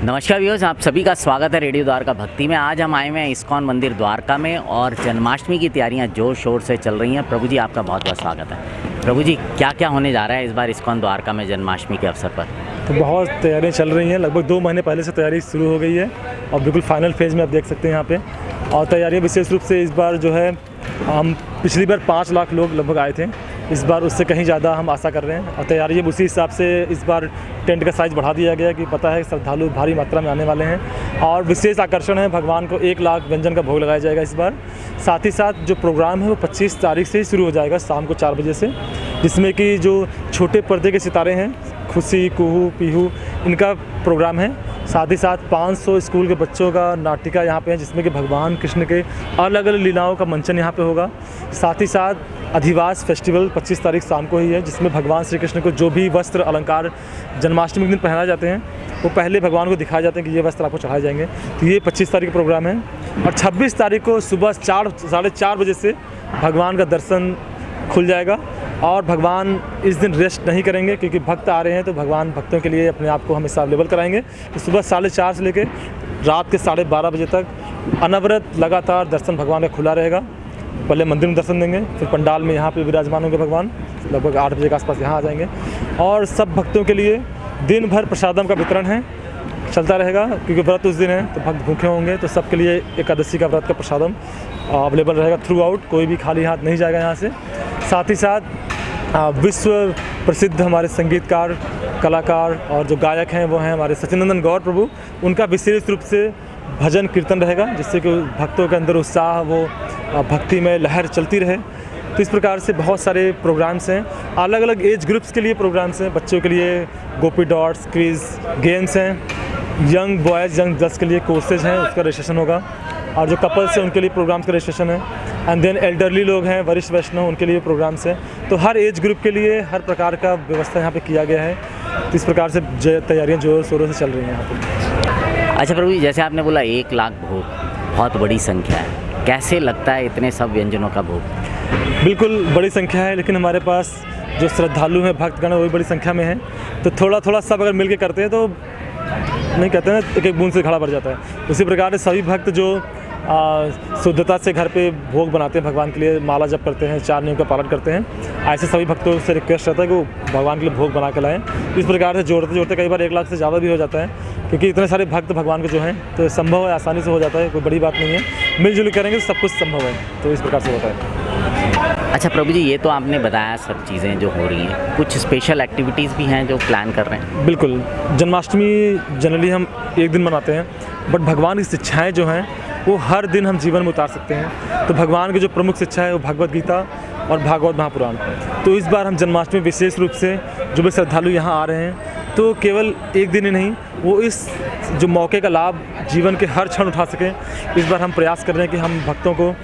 नमस्कार व्यूअर्स, आप सभी का स्वागत है रेडियो द्वारका भक्ति में। आज हम आए हुए हैं इस्कॉन मंदिर द्वारका में और जन्माष्टमी की तैयारियां जोर शोर से चल रही हैं। प्रभु जी, आपका बहुत बहुत स्वागत है। प्रभु जी, क्या क्या होने जा रहा है इस बार इस्कॉन द्वारका में जन्माष्टमी के अवसर पर? तो बहुत तैयारियां चल रही हैं। लगभग 2 महीने पहले से तैयारी शुरू हो गई है और बिल्कुल फाइनल फेज़ में आप देख सकते हैं यहाँ पे। और तैयारियाँ विशेष रूप से इस बार जो है, हम पिछली बार 5 लाख लोग लगभग आए थे, इस बार उससे कहीं ज़्यादा हम आशा कर रहे हैं। और तैयारी उसी हिसाब से इस बार टेंट का साइज़ बढ़ा दिया गया कि पता है श्रद्धालु भारी मात्रा में आने वाले हैं। और विशेष आकर्षण है, भगवान को 1 लाख व्यंजन का भोग लगाया जाएगा इस बार। साथ ही साथ जो प्रोग्राम है वो 25 तारीख से ही शुरू हो जाएगा शाम को 4 बजे से, जिसमें कि जो छोटे पर्दे के सितारे हैं, खुशी, कुहू, पीहू, इनका प्रोग्राम है। साथ ही साथ 500 स्कूल के बच्चों का नाटिका यहाँ पे है, जिसमें कि भगवान कृष्ण के अलग अलग लीलाओं का मंचन यहाँ पे होगा। साथ ही साथ अधिवास फेस्टिवल 25 तारीख शाम को ही है, जिसमें भगवान श्री कृष्ण को जो भी वस्त्र अलंकार जन्माष्टमी के दिन पहनाए जाते हैं वो पहले भगवान को दिखाए जाते हैं कि ये वस्त्र आपको चढ़ाए जाएंगे। तो ये 25 तारीख का प्रोग्राम है। और 26 तारीख को सुबह 4 साढ़े 4 बजे से भगवान का दर्शन खुल जाएगा। और भगवान इस दिन रेस्ट नहीं करेंगे, क्योंकि भक्त आ रहे हैं तो भगवान भक्तों के लिए अपने आप को हमेशा अवेलेबल कराएंगे। तो सुबह 4:30 से लेकर रात के 12:30 बजे तक अनवरत लगातार दर्शन भगवान का खुला रहेगा। पहले मंदिर में दर्शन देंगे, फिर पंडाल में यहाँ पे विराजमान होंगे भगवान, लगभग 8 बजे के आसपास यहाँ आ जाएंगे। और सब भक्तों के लिए दिन भर प्रसादम का वितरण है, चलता रहेगा, क्योंकि व्रत उस दिन है तो भक्त भूखे होंगे। तो सबके लिए एकादशी का व्रत का प्रसादम अवेलेबल रहेगा थ्रू आउट, कोई भी खाली हाथ नहीं जाएगा यहाँ से। साथ ही साथ विश्व प्रसिद्ध हमारे संगीतकार, कलाकार और जो गायक हैं वो हैं हमारे सचिनंदन गौर प्रभु। उनका विशेष रूप से भजन कीर्तन रहेगा, जिससे कि भक्तों के अंदर उत्साह, वो भक्ति में लहर चलती रहे। तो इस प्रकार से बहुत सारे प्रोग्राम्स हैं, अलग अलग एज ग्रुप्स के लिए प्रोग्राम्स हैं। बच्चों के लिए गोपी डॉट्स, क्विज, गेम्स हैं। यंग बॉयज़, यंग गर्ल्स के लिए कोर्सेज हैं, उसका रजिस्ट्रेशन होगा। और जो कपल्स हैं उनके लिए प्रोग्राम्स का रजिस्ट्रेशन है। एंड देन एल्डरली लोग हैं, वरिष्ठ वैष्णव, उनके लिए प्रोग्राम्स हैं। तो हर एज ग्रुप के लिए हर प्रकार का व्यवस्था यहाँ पे किया गया है। तो इस प्रकार से तैयारियाँ जोरों शोरों से चल रही हैं यहाँ पे। अच्छा प्रभु जी, जैसे आपने बोला 1 लाख भोग बहुत बड़ी संख्या है, कैसे लगता है इतने सब व्यंजनों का भोग? बिल्कुल बड़ी संख्या है, लेकिन हमारे पास जो श्रद्धालु हैं, भक्तगण, वो भी बड़ी संख्या में है। तो थोड़ा थोड़ा सब अगर मिल के करते हैं तो नहीं कहते हैं एक एक बूंद से घड़ा भर जाता है। उसी प्रकार से सभी भक्त जो शुद्धता से घर पे भोग बनाते हैं भगवान के लिए, माला जप करते हैं, 4 नियम का पालन करते हैं, ऐसे सभी भक्तों से रिक्वेस्ट रहता है कि वो भगवान के लिए भोग बना के लाएँ। इस प्रकार से जोड़ते जोड़ते कई बार 1 लाख से ज़्यादा भी हो जाता है, क्योंकि इतने सारे भक्त भगवान के जो हैं, तो संभव है, आसानी से हो जाता है, कोई बड़ी बात नहीं है। मिलजुल करेंगे तो सब कुछ संभव है। तो इस प्रकार से होता है। अच्छा प्रभु जी, ये तो आपने बताया सब चीज़ें जो हो रही हैं, कुछ स्पेशल एक्टिविटीज़ भी हैं जो प्लान कर रहे हैं? बिल्कुल। जन्माष्टमी जनरली हम 1 दिन मनाते हैं, बट भगवान की शिक्षाएँ जो हैं वो हर दिन हम जीवन में उतार सकते हैं। तो भगवान की जो प्रमुख शिक्षा है वो भगवद गीता और भागवत महापुराण। तो इस बार हम जन्माष्टमी विशेष रूप से जो भी श्रद्धालु यहाँ आ रहे हैं, तो केवल 1 दिन ही नहीं, वो इस जो मौके का लाभ जीवन के हर क्षण उठा सकें, इस बार हम प्रयास कर रहे हैं कि हम भक्तों को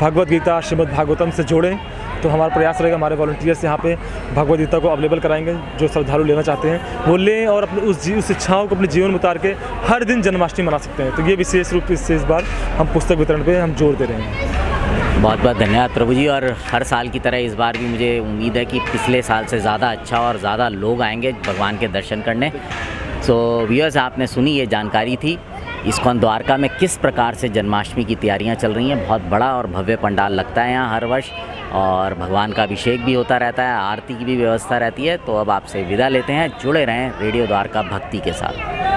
भगवद गीता, श्रीमद् भागवतम से जोड़ें। तो हमारा प्रयास रहेगा, हमारे वॉलंटियर्स यहाँ पे भगवद गीता को अवेलेबल कराएंगे, जो श्रद्धालु लेना चाहते हैं वो लें और अपने उस शिक्षाओं को अपने जीवन में उतार के हर दिन जन्माष्टमी मना सकते हैं। तो ये विशेष रूप से इस बार हम पुस्तक वितरण पे हम जोर दे रहे हैं। बहुत बहुत धन्यवाद प्रभु जी। और हर साल की तरह इस बार भी मुझे उम्मीद है कि पिछले साल से ज़्यादा अच्छा और ज़्यादा लोग आएंगे भगवान के दर्शन करने। सो व्यूअर्स, आपने सुनी ये जानकारी थी इस्कॉन द्वारका में किस प्रकार से जन्माष्टमी की तैयारियां चल रही हैं। बहुत बड़ा और भव्य पंडाल लगता है यहाँ हर वर्ष, और भगवान का अभिषेक भी होता रहता है, आरती की भी व्यवस्था रहती है। तो अब आपसे विदा लेते हैं, जुड़े रहें रेडियो द्वारका भक्ति के साथ।